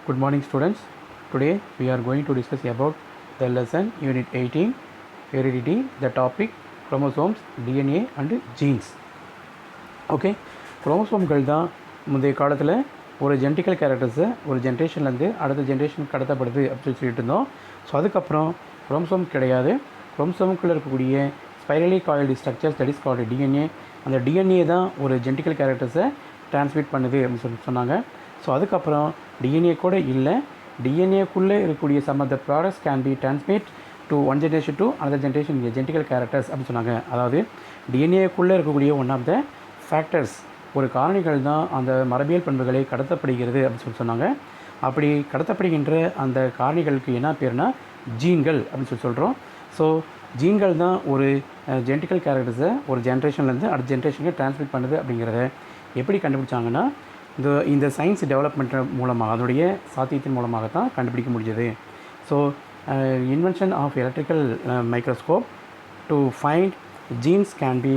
Good morning students. Today we are going to discuss about the lesson unit 18 heredity, the topic chromosomes, DNA and genes. Okay, குரோமோசோம்கள் தான் முந்தைய காலத்தில் ஒரு genetical கேரக்டர்ஸை ஒரு ஜென்ரேஷன்லேருந்து அடுத்த generation கடத்தப்படுது அப்படின்னு சொல்லிட்டு இருந்தோம். ஸோ அதுக்கப்புறம் குரோமோசோம் கிடையாது, குரோமோசோமுக்குள்ளே இருக்கக்கூடிய spirally coiled structures that is called DNA. அந்த டிஎன்ஏ தான் ஒரு ஜெனட்டிக்கல் கேரக்டர்ஸை டிரான்ஸ்மிட் பண்ணுது அப்படின்னு சொன்னாங்க. ஸோ அதுக்கப்புறம் டிஎன்ஏ கூட இல்லை, டிஎன்ஏக்குள்ளே இருக்கக்கூடிய some of the products can be transmit to one generation to another generation genetical characters அப்படின்னு சொன்னாங்க. அதாவது டிஎன்ஏக்குள்ளே இருக்கக்கூடிய ஒன் ஆஃப் த ஃபேக்டர்ஸ், ஒரு காரணிகள் தான் அந்த மரபியல் பண்புகளை கடத்தப்படுகிறது அப்படின்னு சொன்னாங்க. அப்படி கடத்தப்படுகின்ற அந்த காரணிகளுக்கு என்ன பேர்னா ஜீன்கள் அப்படின்னு சொல்கிறோம். ஸோ ஜீன்கள் தான் ஒரு ஜெனட்டிக்கல் கேரக்டர்ஸை ஒரு ஜென்ரேஷன்லேருந்து அடுத்த ஜென்ரேஷனுக்கு டிரான்ஸ்மிட் பண்ணுது. அப்படிங்கிறத எப்படி கண்டுபிடிச்சாங்கன்னா இந்த சயின்ஸ் டெவலப்மெண்ட் மூலமாக, அதனுடைய சாத்தியத்தின் மூலமாக தான் கண்டுபிடிக்க முடிஞ்சது. So invention of electrical microscope to find genes can be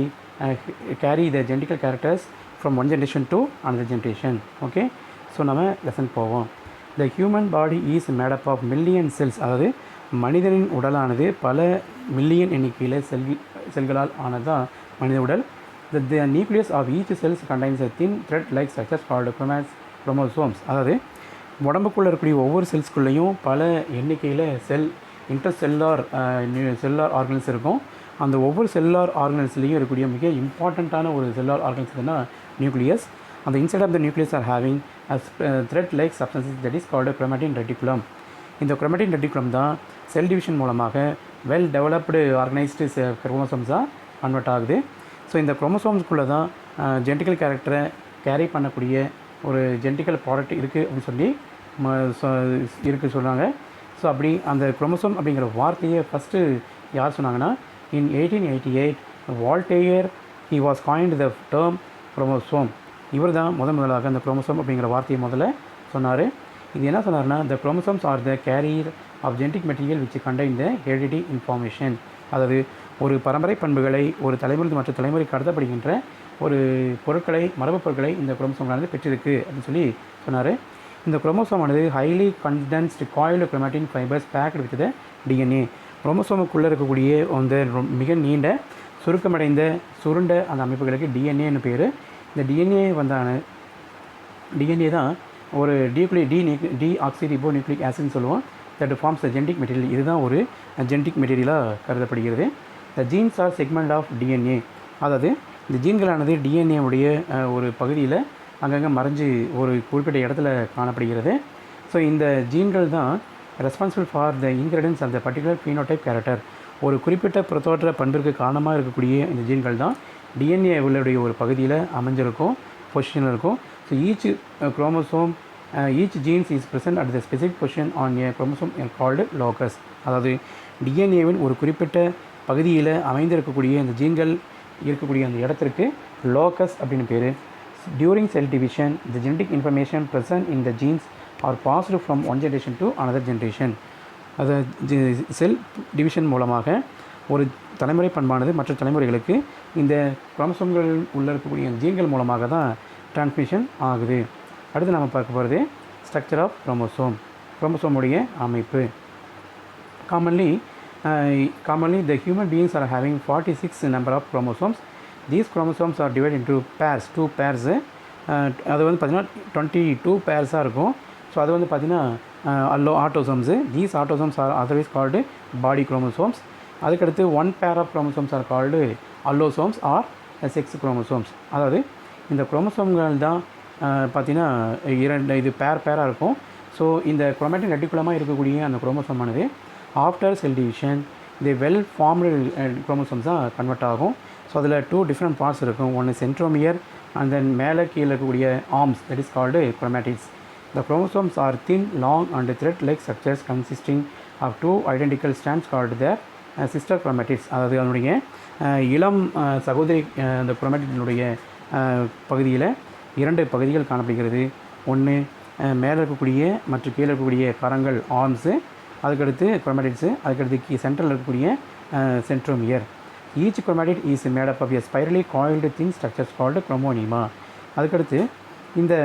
carry the genetical characters from one generation to another generation. Okay, so நம்ம லெசன் போவோம். The human body is made up of million cells. அதாவது மனிதனின் உடலானது பல million எண்ணிக்கையில் செல்களால் ஆனதுதான் மனித உடல். The nucleus of each cell contains a thin thread-like structure called chromosomes. அதாவது உடம்புக்குள்ளே இருக்கக்கூடிய ஒவ்வொரு செல்ஸ்குள்ளேயும் பல எண்ணிக்கையில் செல்லுலார் ஆர்கனல்ஸ் இருக்கும். அந்த ஒவ்வொரு செல்லுலார் ஆர்கனல்ஸ்லேயும் இருக்கக்கூடிய மிக இம்பார்ட்டண்ட்டான ஒரு செல்லுலார் ஆர்கனல்ஸ் எதுனா நியூக்ளியஸ். அந்த inside of the nucleus are having thread-like substances that is called chromatin reticulum. இந்த chromatin reticulum தான் செல் டிவிஷன் மூலமாக வெல் டெவலப்டு ஆர்கனைஸ்டு குரோமோசோம்ஸாக கன்வெர்ட் ஆகுது. ஸோ இந்த குரோமோசோம்ஸ்குள்ளே தான் ஜெனட்டிக்கல் கேரக்டரை கேரி பண்ணக்கூடிய ஒரு ஜெனட்டிக்கல் ப்ராடக்ட் இருக்குது அப்படின்னு சொல்லி இருக்குது சொன்னாங்க. ஸோ அப்படி அந்த குரோமோசோம் அப்படிங்கிற வார்த்தையை ஃபஸ்ட்டு யார் சொன்னாங்கன்னா, இன் 1888 Voltaire he was coined the term chromosome. இவர் தான் முதலாக அந்த குரோமோசோம் அப்படிங்கிற வார்த்தையை முதல்ல சொன்னார். இது என்ன சொன்னார்னா, the chromosomes are the carrier of genetic material which contain the heredity information. அதாவது ஒரு பரம்பரை பண்புகளை ஒரு தலைமுறை மற்ற தலைமுறை கடத்தப்படுகின்ற ஒரு பொருட்களை, மரபு பொருட்களை இந்த குரோமோசோமானது பெற்றிருக்கு அப்படின்னு சொல்லி சொன்னார். இந்த குரோமோசோமானது highly condensed coiled chromatin fibers packed with the DNA. குரோமோசோமுக்குள்ளே இருக்கக்கூடிய அந்த மிக நீண்ட சுருக்கமடைந்த சுருண்ட அந்த அமைப்புகளுக்கு டிஎன்ஏன்னு பேர். இந்த டிஎன்ஏ தான் ஒரு டீஆக்சிரிபோ நியூக்ளிக் ஆசிட்னு சொல்லுவோம். That forms the genetic material. இதுதான் ஒரு ஜெனட்டிக் மெட்டீரியலாக கருதப்படுகிறது. The genes are segment of DNA. அதாவது இந்த ஜீன்களானது டிஎன்ஏவுடைய ஒரு பகுதியில் அங்கங்கே மறைஞ்சு ஒரு குறிப்பிட்ட இடத்துல காணப்படுகிறது. ஸோ இந்த ஜீன்கள் தான் responsible for the ingredients of the particular phenotype character. ஒரு குறிப்பிட்ட புறத்தோற்ற பண்பிற்கு காரணமாக இருக்கக்கூடிய இந்த ஜீன்கள் தான் டிஎன்ஏ உள்ளுடைய ஒரு பகுதியில் அமைஞ்சிருக்கும், பொசிஷனில் இருக்கும். So each genes is present at the specific position on a chromosome called locus. அதாவது டிஎன்ஏவின் ஒரு குறிப்பிட்ட பகுதியில் அமைந்திருக்கக்கூடிய இந்த ஜீன்கள் இருக்கக்கூடிய அந்த இடத்திற்கு லோக்கஸ் அப்படின்னு பேர். During cell division the genetic information present in the genes are passed from one generation to another generation. அது செல் டிவிஷன் மூலமாக ஒரு தலைமுறை பண்பானது மற்ற தலைமுறைகளுக்கு இந்த குரோமோசோம்கள் உள்ளே இருக்கக்கூடிய ஜீன்கள் மூலமாக தான் டிரான்ஸ்மிஷன் ஆகுது. அடுத்து நம்ம பார்க்க போகிறது ஸ்ட்ரக்சர் ஆஃப் குரோமோசோம், குரோமோசோமுடைய அமைப்பு. Commonly the human beings are having 46 number of chromosomes. These chromosomes are divided into pairs, 2 pairs. அது வந்து பார்த்திங்கன்னா 22 பேர்ஸாக இருக்கும். ஸோ அது வந்து பார்த்திங்கன்னா autosomes. These autosomes are otherwise called body chromosomes. அதுக்கடுத்து 1 pair of chromosomes are called allosomes R sex chromosomes. அதாவது இந்த குரோமோசோம்கள் தான் பார்த்திங்கன்னா இது பேராக இருக்கும். ஸோ இந்த குரோமாட்டின் ரெட்டிகுலமாக இருக்கக்கூடிய அந்த குரோமோசோமானது ஆஃப்டர் செல் டிவிஷன் இது வெல் ஃபார்ம்டு குரோமோசோம்ஸாக கன்வெர்ட் ஆகும். ஸோ அதில் 2 டிஃப்ரெண்ட் பார்ட்ஸ் இருக்கும். ஒன்று சென்ட்ரோமியர் அண்ட் தென் மேலே கீழே இருக்கக்கூடிய arms that is called chromatids. The chromosomes are thin long and thread like structures consisting of 2 identical strands called the sister chromatids. அதாவது அதனுடைய இளம் சகோதரி அந்த குரோமாட்டினுடைய பகுதியில் 2 பகுதிகள் காணப்படுகிறது. ஒன்று மேலே இருக்கக்கூடிய மற்ற கீழே இருக்கக்கூடிய கரங்கள் ஆர்ம்ஸு, அதுக்கடுத்து குரோமாட்டிட்ஸு, அதுக்கடுத்து சென்ட்ரல் இருக்கக்கூடிய centromere. Each chromatid is made up of a spirally coiled thin structures called chromonema. அதுக்கடுத்து இந்த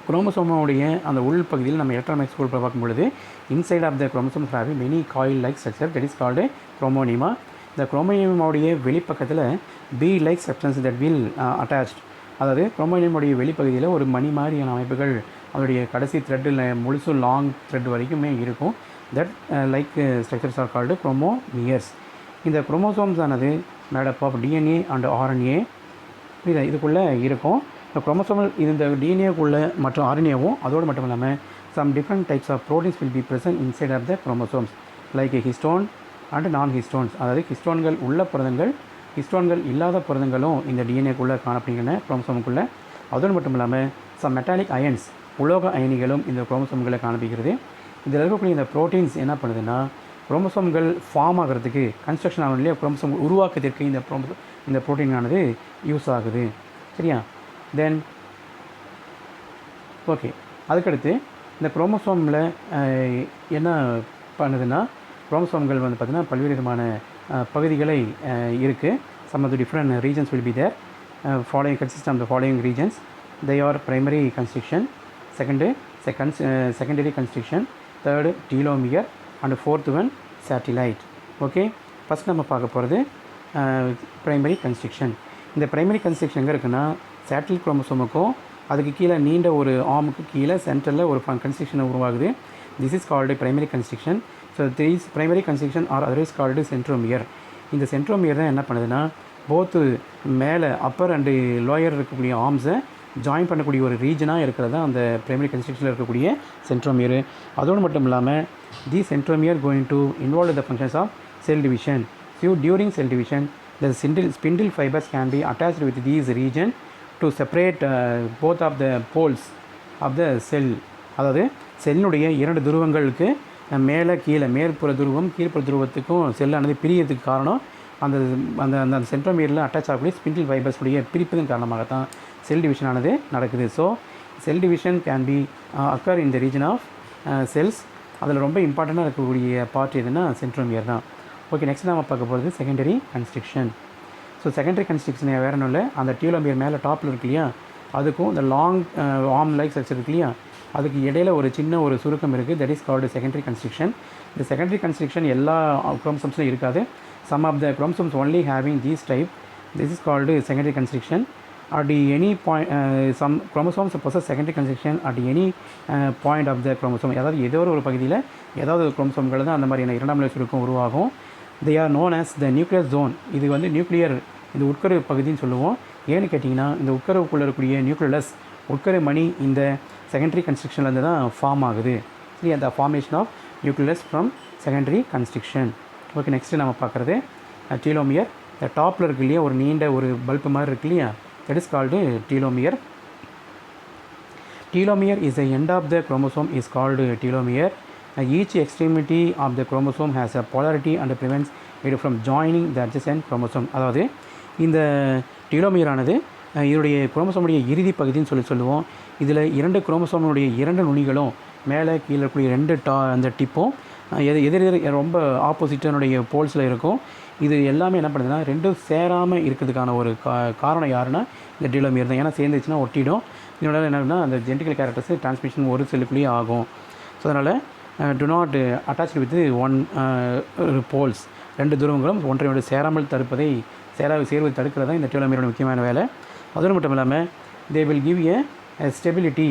குரோமோசோமோடைய அந்த உள் பகுதியில் நம்ம எலக்ட்ரான் மைக்ரோஸ்கோப் பார்க்கும் பொழுது inside of the chromosomes have many coil like structure that is called chromonema. இந்த குரோமோனிமாவுடைய வெளிப்பக்கத்தில் bead like substance that will attached, அதாவது குரோமோனியமுடைய வெளிப்பகுதியில் ஒரு மணி மாதிரியான அமைப்புகள் அதனுடைய கடைசி த்ரெட்டில் முழுசு லாங் த்ரெட் வரைக்குமே இருக்கும். That like structures are called chromomeres. இந்த குரோமோசோம்ஸ் ஆனது made up of DNA and RNA இதுக்குள்ளே இருக்கும். இந்த குரோமோசோமல் இந்த டிஎன்ஏக்குள்ளே மற்றும் ஆர்என்ஏவும் அதோடு மட்டும் இல்லாமல் some different types of proteins will be present inside of the chromosomes like histone and non histones. அதாவது ஹிஸ்டோன்கள் உள்ள புரதங்கள், ஹிஸ்டோன்கள் இல்லாத புரதங்களும் இந்த டிஎன்ஏக்குள்ளே காணப்படுகின்றன குரோமோசோமுக்குள்ளே. அதோடு மட்டும் இல்லாமல் சம் மெட்டாலிக் அயன்ஸ், உலோக அயனிகளும் இந்த குரோமோசோம்களை காணப்படுகிறது. இதில் இருக்கக்கூடிய இந்த ப்ரோட்டீன்ஸ் என்ன பண்ணுதுன்னா குரோமோசோம்கள் ஃபார்ம் ஆகிறதுக்கு, கன்ஸ்ட்ரக்ஷன் ஆகும் இல்லையா, குரோமோசோம் உருவாக்குவதற்கு இந்த ப்ரோட்டீனானது யூஸ் ஆகுது. சரியா? தென் ஓகே, அதுக்கடுத்து இந்த குரோமோசோமில் என்ன பண்ணுதுன்னா குரோமோசோம்கள் வந்து பார்த்திங்கன்னா பல்வேறு விதமான பகுதிகளை இருக்குது. Some of the different regions will be there. Following consist of the following regions. They are primary constriction, secondary constriction, third telomere and fourth one satellite. Okay, first நம்ம பார்க்க போகிறது பிரைமரி கன்ஸ்ட்ரிக்ஷன். இந்த பிரைமரி கன்ஸ்ட்ரிக்ஷன் எங்கே இருக்குன்னா satellite குரோமோசோமுக்கும் அதுக்கு கீழே நீண்ட ஒரு ஆர்முக்கு கீழே சென்டரில் ஒரு கன்ஸ்ட்ரிக்ஷன் உருவாகுது. This is called primary constriction. So this primary constriction R otherwise called centromere. இந்த சென்ட்ரோமியர் தான் என்ன பண்ணுதுன்னா போத்து மேலே அப்பர் அண்டு லோயர் இருக்கக்கூடிய ஆர்ம்ஸை ஜாயின் பண்ணக்கூடிய ஒரு ரீஜனாக இருக்கிறது தான் அந்த பிரைமரி கன்ஸ்ட்ரிக்ஷனில் இருக்கக்கூடிய சென்ட்ரோமியர். அதோடு மட்டும் இல்லாமல் the centromere going to involve the functions of cell division. So during cell division the spindle fibers can be attached with these region to separate both of the poles of the cell. அதாவது செல்லுடைய இரண்டு துருவங்களுக்கு மேலே கீழே, மேற்புற துருவம் கீழ்ப்புற துருவத்துக்கும் செல்லானது பிரியறதுக்கு காரணம் அந்த அந்த அந்த சென்ட்ரோமியரில் attach ஆகக்கூடிய ஸ்பிண்டில் ஃபைபர்ஸுடைய பிரிப்பதன் காரணமாகத்தான் செல் டிவிஷன் ஆனது நடக்குது. So cell division can be occur in the region of cells. அதில் ரொம்ப இம்பார்ட்டண்ட்டாக இருக்கக்கூடிய பார்ட் எதுனா சென்ட்ரோமியர் தான். ஓகே, நெக்ஸ்ட் நம்ம பார்க்க போகிறது secondary constriction. So secondary constriction வேறு ஒன்றும் இல்லை, அந்த டியூலோமியர் மேலே டாப்பில் இருக்கு இல்லையா, அதுக்கும் இந்த லாங் ஆர்ம் லைக் ஸ்ட்ரக்சர் இருக்கு இல்லையா, அதுக்கு இடையில ஒரு சின்ன ஒரு சுருக்கம் இருக்குது. That is called secondary constriction. இந்த செகண்டரி கன்ஸ்ட்ரிக்ஷன் எல்லா குரோமோசோம்ஸ்லையும் இருக்காது. Some of the chromosomes only having these type. This is called secondary constriction. At any point some chromosomes possess secondary constriction at any point of the chromosome. அதாவது ஏதோ ஒரு பகுதியில் ஏதாவது குரோமோசோம்கள் தான் அந்த மாதிரியான இரண்டாம் நிலை சுருக்கம் உருவாகும். they are known as the nuclear zone. இது வந்து நியூக்ளியர், இந்த உட்கரு பகுதின்னு சொல்லுவோம். ஏன்னு கேட்டிங்கன்னா இந்த உட்கருக்குள்ளே இருக்கக்கூடிய நியூக்ளியஸ் உட்கரு மணி இந்த செகண்டரி கன்ஸ்ட்ரிக்ஷன்லேருந்து தான் ஃபார்ம் ஆகுது. சரி, அந்த formation of nucleus from secondary constriction. Okay, next நம்ம பார்க்குறது டீலோமியர். இந்த டாப்பில் இருக்கு இல்லையா, ஒரு நீண்ட ஒரு பல்ப் மாதிரி இருக்கு இல்லையா, that is called telomere. Telomere is the end of the chromosome is called telomere. Each extremity of the chromosome has a polarity and prevents it from joining the adjacent chromosome. அதாவது இந்த telomere ஆனது இதனுடைய குரோமோசோமுடைய இறுதி பகுதின்னு சொல்லுவோம். இதில் இரண்டு குரோமோசோமுடைய இரண்டு நுனிகளும் மேலே கீழே இருக்கக்கூடிய ரெண்டு அந்த டிப்பும் எதிர் ரொம்ப ஆப்போசிட்டனுடைய போல்ஸில் இருக்கும். இது எல்லாமே என்ன பண்ணுதுன்னா ரெண்டும் சேராமல் இருக்கிறதுக்கான ஒரு காரணம் யாருன்னா இந்த டீலோமியர் தான். ஏன்னா சேர்ந்துச்சுன்னா ஒட்டிடும். இதனால என்னன்னா அந்த ஜெனட்டிக்கல் கேரக்டர்ஸ் டிரான்ஸ்மிஷன் ஒரு செல்லுக்குள்ளேயே ஆகும். ஸோ அதனால் to not attach with one poles. ரெண்டு துருவங்களும் ஒன்றை ஒன்று சேராமல் தடுப்பதை சேர்வதை தடுக்கிறது தான் இந்த டீலோமியரோட முக்கியமான வேலை. அதோடு மட்டும் இல்லாமல் they will give a stability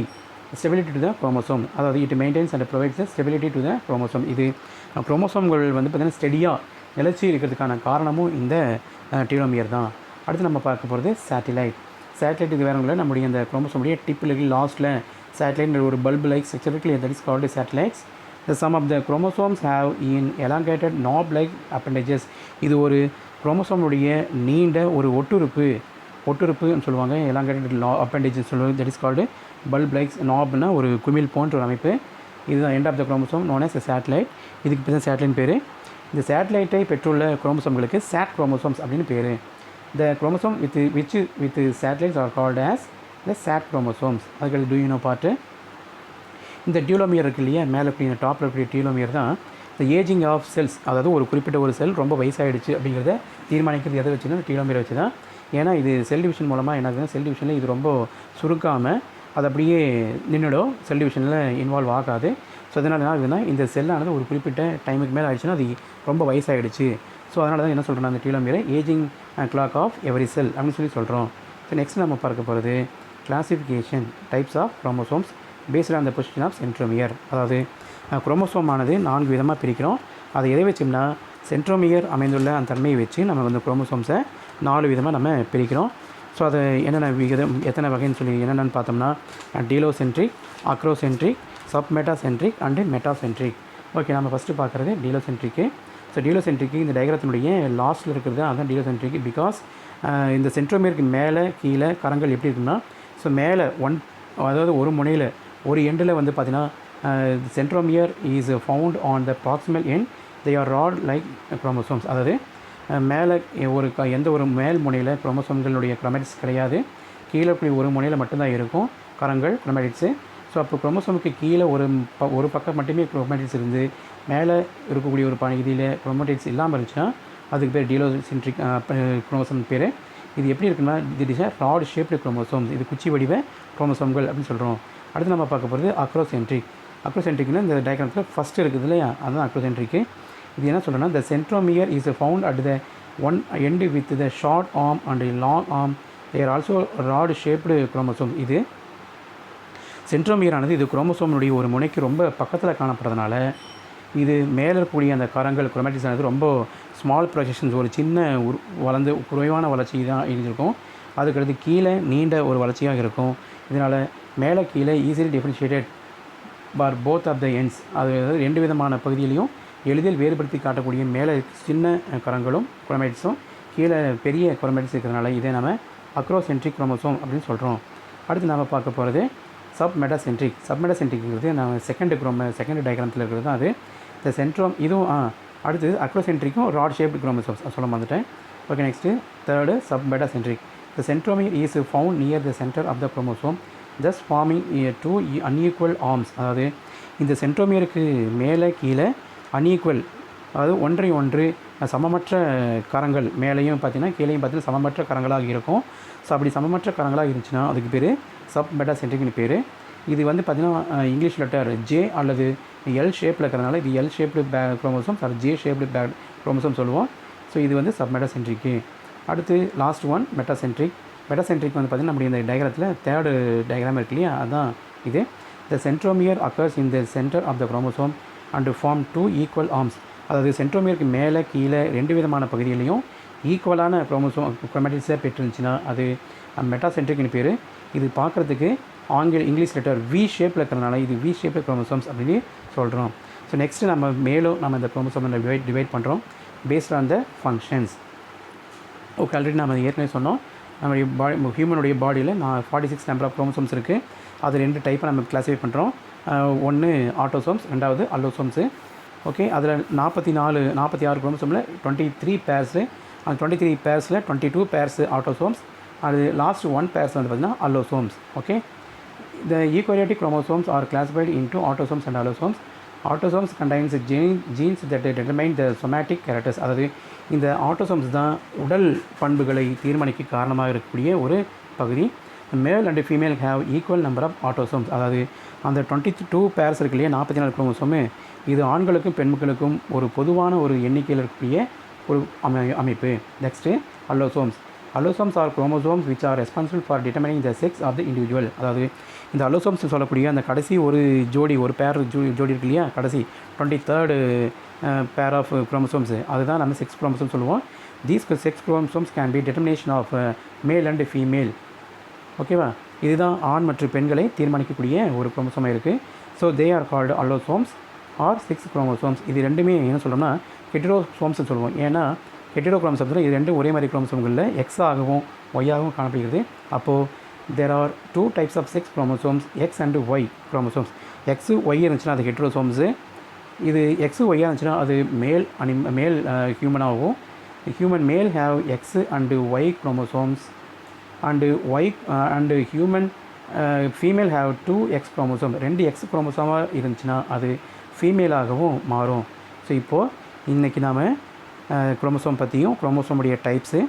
to the chromosome. அதாவது it maintains and provides the stability to the chromosome. இது குரோமோசோம்கள் வந்து பார்த்திங்கன்னா ஸ்டெடியாக நிலச்சி இருக்கிறதுக்கான காரணமும் இந்த டீலோமியர் தான். அடுத்து நம்ம பார்க்க போகிறது சேட்டிலைட். சேட்டிலைட் இது வேறு இல்லை, நம்முடைய இந்த குரோமோசோமுடைய டிப்பில் லாஸ்ட்டில் சேட்டிலைட் ஒரு பல்பு லைக் ஸ்ட்ரக்சர் இருக்குது. That is called satellites. The sum of the chromosomes have in elongated knob like appendages. இது ஒரு குரோமோசோமுடைய நீண்ட ஒரு ஒட்டுறுப்புன்னு சொல்லுவாங்க. elongated appendages சொல்லுவாங்க. that is called bulb like knobனா ஒரு குமிழ் போன்ற ஒரு அமைப்பு. இதுதான் end of the chromosome known as a satellite. இதுக்கு பேர் சேட்டலைட் பேர். இந்த சேட்டலைட்டை பெற்றுள்ள குரோமோசோம்களுக்கு சாட் குரோமோசோம்ஸ் அப்படின்னு பேர். The chromosome with satellites are called as the sat chromosomes. அதுக்கு do you know part. இந்த டியூலோமியர் இருக்கு இல்லையா, மேலே இருக்கக்கூடிய டாப்பில் இருக்கக்கூடிய டியூலோமியர் தான் இந்த ஏஜிங் ஆஃப் செல்ஸ். அதாவது ஒரு குறிப்பிட்ட ஒரு செல் ரொம்ப வயசாகிடுச்சு அப்படிங்கிறத தீர்மானிக்கிறது எதை வச்சுன்னா டியூலோமியரை வச்சு தான். ஏன்னா இது செல் டிவிஷன் மூலமாக என்ன ஆகுதுன்னா செல் டிவிஷனில் இது ரொம்ப சுருக்காமல் அது அப்படியே நின்றுடும், செல் டிவிஷனில் இன்வால்வ் ஆகாது. ஸோ அதனால் என்ன ஆகுதுன்னா, இந்த செல்லானது ஒரு குறிப்பிட்ட டைமுக்கு மேலே ஆகிடுச்சுன்னா அது ரொம்ப வயசாகிடுச்சு. ஸோ அதனால தான் என்ன சொல்கிறோன்னா, அந்த டீலோமியரை aging clock of every cell அப்படின்னு சொல்கிறோம். ஸோ நெக்ஸ்ட் நம்ம பார்க்க போகிறது classification types of chromosomes based on the position of centromere. அதாவது குரோமோசோம் ஆனது 4 விதமாக பிரிக்கிறோம். அதை எதை வச்சோம்னா, சென்ட்ரோமியர் அமைந்துள்ள அந்த தன்மையை வச்சு நம்ம வந்து குரோமோசோம்ஸை 4 விதமாக நம்ம பிரிக்கிறோம். ஸோ அது என்னென்ன விகிதம், எத்தனை வகைன்னு சொல்லி என்னென்னு பார்த்தோம்னா, telocentric, acrocentric, submetacentric and metacentric. Okay, நம்ம ஃபஸ்ட்டு பார்க்குறது டீலோசென்ட்ரிக்கு. ஸோ டீலோசென்ட்ரிக்கு இந்த டயக்ராத்தினுடைய லாஸ்ட்டில் இருக்கிறது அதுதான் டீலோசென்ட்ரிக்கு. பிகாஸ் இந்த சென்ட்ரோமியருக்கு மேலே கீழே கரங்கள் எப்படி இருக்குன்னா, ஸோ மேலே அதாவது ஒரு முனையில் ஒரு எண்டில் வந்து பார்த்திங்கன்னா centromere is found on the proximal end, they are rod like chromosomes. அதாவது மேலே எந்த ஒரு மேல் முனையில் குரோமோசோம்களுடைய குரோமேட்டிக்ஸ் கிடையாது, கீழே இப்படி ஒரு முனையில் மட்டும்தான் இருக்கும் கரங்கள் குரோமேட்டிக்ஸு. ஸோ அப்போ குரோமோசோமுக்கு கீழே ஒரு பக்கம் மட்டுமே குரோமேட்டிக்ஸ் இருந்து மேலே இருக்கக்கூடிய ஒரு பகுதியில் குரோமேட்டிக்ஸ் இல்லாமல் இருந்துச்சுன்னா அதுக்கு பேர் டீலோசென்ட்ரிக் குரோமோசோம் பேர். இது எப்படி இருக்குன்னா, இது இஸ் ராட் ஷேப்டு குரோமோசோம்ஸ், இது குச்சி வடிவ குரோமோசோம்கள் அப்படின்னு சொல்கிறோம். அடுத்து நம்ம பார்க்க போகிறது அக்ரோசென்ட்ரிக். அக்ரோசென்ட்ரிக்னா இந்த டயக்ராமத்தில் ஃபஸ்ட்டு இருக்குது இல்லையா, அதுதான் அக்ரோசென்ட்ரிக்கு. இது என்ன சொல்கிறேன்னா, the centromere is found at the one end with the short arm and long arm, they're also rod shaped chromosome. இது சென்ட்ரோமியரானது இது குரோமோசோமுடைய ஒரு முனைக்கு ரொம்ப பக்கத்தில் காணப்படுறதுனால இது மேலே இருக்கக்கூடிய அந்த கரங்கள் குரோமேட்டிக்ஸ் ஆனது ரொம்ப ஸ்மால் ப்ரொஜெக்ஷன்ஸ், ஒரு சின்ன வளர்ந்து குறைவான வளர்ச்சி தான் இருந்திருக்கும். அதுக்கடுத்து கீழே நீண்ட ஒரு வளர்ச்சியாக இருக்கும். இதனால் மேலே கீழே easily differentiated for both of the ends, அது 2 விதமான பகுதியிலையும் எளிதில் வேறுபடுத்தி காட்டக்கூடிய மேலே சின்ன கரங்களும் குரோமேட்டிக்ஸும் கீழே பெரிய குரோமேட்டிக்ஸ் இருக்கிறதுனால இதை நம்ம அக்ரோசென்ட்ரிக் குரோமோசோம் அப்படின்னு சொல்கிறோம். அடுத்து நம்ம பார்க்க போகிறது சப்மெட்டாசென்ட்ரிக். சப்மெட்டாசென்ட்ரிக்ங்கிறது நம்ம செகண்ட் டயக்ராமத்தில் இருக்கிறது தான் அது. இந்த சென்ட்ரோம் இதுவும் அடுத்து அக்ரோசென்ட்ரிக்கும் ராட் ஷேப்டு குரோமோசோம்ஸ் சொல்ல வந்துட்டேன். Okay, next third submetacentric. The centromere is found near the center of the chromosome, thus forming 2 unequal arms. அதாவது இந்த சென்ட்ரோமியருக்கு மேலே கீழே அன்ஈக்குவல், அதாவது ஒன்றை சமமற்ற கரங்கள், மேலேயும் பார்த்தீங்கன்னா கீழேயும் பார்த்தீங்கன்னா சமமற்ற கரங்களாக இருக்கும். ஸோ அப்படி சமமற்ற கரங்களாக இருந்துச்சுன்னா அதுக்கு பேர் சப்மெட்டாசென்ட்ரிக்னு பேர். இது வந்து பார்த்திங்கன்னா இங்கிலீஷ் லெட்டர் ஜே அல்லது எல் ஷேப்பில் இருக்கிறதுனால இது எல் ஷேப்டு குரோமோசோம்ஸ் அது ஜே ஷேப்டு குரோமோசோம் சொல்லுவோம். ஸோ இது வந்து சப்மெட்டாசென்ட்ரிக்கு. அடுத்து லாஸ்ட் ஒன் மெட்டாசென்ட்ரிக். மெட்டாசென்ட்ரிக் வந்து பார்த்திங்கன்னா நம்முடைய இந்த டயக்ராமத்தில் தேர்டு டயக்ராம் இருக்கு இல்லையா, அதுதான் இது. The centromere occurs in the center of the chromosome and form 2 equal arms. அதாவது சென்ட்ரோமியருக்கு மேலே கீழே 2 விதமான பகுதியிலையும் ஈக்குவலான குரோமேட்டிக்ஸை பெற்றுருந்துச்சுன்னா அது மெட்டாசென்ட்ரிக்னு பேர். இது பார்க்குறதுக்கு இங்கிலீஷ் லெட்டர் வி ஷேப்பில் இருக்கிறதுனால இது வி ஷேப் குரோமோசோம்ஸ் அப்படின்னு சொல்கிறோம். ஸோ நெக்ஸ்ட்டு நம்ம இந்த குரோமோசோம் டிவைட் பண்ணுறோம் paste on the functions. Okay, already நம்ம ஏற்கனவே சொன்னோம், நம்மளுடைய ஹியூமனுடைய பாடியில் 46 நம்பர் ஆஃப் குரோமோசோம்ஸ் இருக்குது. அது 2 டைப்பாக நம்ம கிளாஸிஃபை பண்ணுறோம். ஒன்று ஆட்டோசோம்ஸ், ரெண்டாவது அல்லோசோம்ஸு. ஓகே, அதில் 46 குரோமோசோமில் 23 பேர்ஸு, அந்த 23 பேர்ஸில் 22 பேர்ஸு ஆட்டோசோம்ஸ், அது லாஸ்ட் 1 பேர்ஸ் வந்து பார்த்திங்கன்னா allosomes. Okay, the eukaryotic chromosomes are classified into autosomes and allosomes. Autosomes contains genes that determine the somatic characters. அதாவது இந்த ஆட்டோசோம்ஸ் தான் உடல் பண்புகளை தீர்மானிக்க காரணமாக இருக்கக்கூடிய ஒரு பகுதி. Male and female have equal number of autosomes. அதாவது அந்த 22 பேர்ஸ் இருக்கு இல்லையா, 44 குரோமோசோமு, இது ஆண்களுக்கும் பெண்களுக்கும் ஒரு பொதுவான ஒரு எண்ணிக்கையில் இருக்கக்கூடிய ஒரு அமைப்பு. Next allosomes. Allosomes are chromosomes which are responsible for determining the sex of the individual. அதாவது இந்த அல்லோசோம்ஸ் சொல்லக்கூடிய அந்த கடைசி ஒரு பேர் ஜோடி இருக்கு இல்லையா, கடைசி 23rd பேர் ஆஃப் குரோமோசோம்ஸ், அதுதான் நம்ம செக்ஸ் குரோமோசோம் சொல்லுவோம். These sex chromosomes can be determination of male and female. ஓகேவா, இதுதான் ஆண் மற்றும் பெண்களை தீர்மானிக்கக்கூடிய ஒரு குரோமோசோமாக இருக்குது. So they are called allosomes R sex chromosomes. இது ரெண்டுமே என்ன சொல்கிறோம்னா ஹெட்ரோசோம்ஸ் சொல்லுவோம். ஏன்னா ஹெட்ரோ குரோமோசோம்ஸில் இது 2 ஒரே மாதிரி குரோமோசோம்களில் எக்ஸ் ஆகவும் ஒய் ஆகவும் காணப்படுகிறது. அப்போது there are 2 types of sex chromosomes, X and Y chromosomes. X Y இருந்துச்சுன்னா அது ஹெட்ரோசோம்ஸு, இது எக்ஸு ஒய்யாக இருந்துச்சுன்னா அது மேல் ஹியூமனாகவும், human male have X and Y chromosomes and Y and human female have 2 X chromosome. 2 X குரோமோசோமாக இருந்துச்சுன்னா அது ஃபீமேலாகவும் மாறும். ஸோ இப்போது இன்றைக்கி நாம் குரோமோசோம் பற்றியும், குரோமோசோமுடைய டைப்ஸு,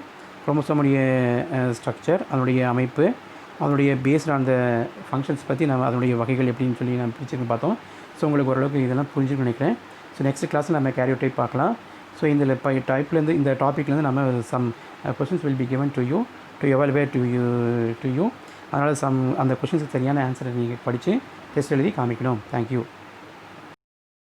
குரோமோசோமுடைய ஸ்ட்ரக்சர், அதனுடைய அமைப்பு, அதனுடைய பேஸ்ட் அந்த ஃபங்க்ஷன்ஸ் பற்றி நம்ம அதனுடைய வகைகள் எப்படின்னு சொல்லி நம்ம பிரிச்சுன்னு பார்த்தோம். ஸோ உங்களுக்கு ஓரளவுக்கு இதெல்லாம் புரிஞ்சுன்னு நினைக்கிறேன். ஸோ நெக்ஸ்ட் கிளாஸில் நம்ம கேரியோடைப் பார்க்கலாம். ஸோ இந்த டைப்லேருந்து இந்த டாப்பிக்லேருந்து நம்ம some questions will be given to you to evaluate to you. அதனால் அந்த கொஷின்ஸுக்கு சரியான ஆன்சரை நீங்கள் படித்து டெஸ்ட் எழுதி காமிக்கணும். தேங்க்யூ.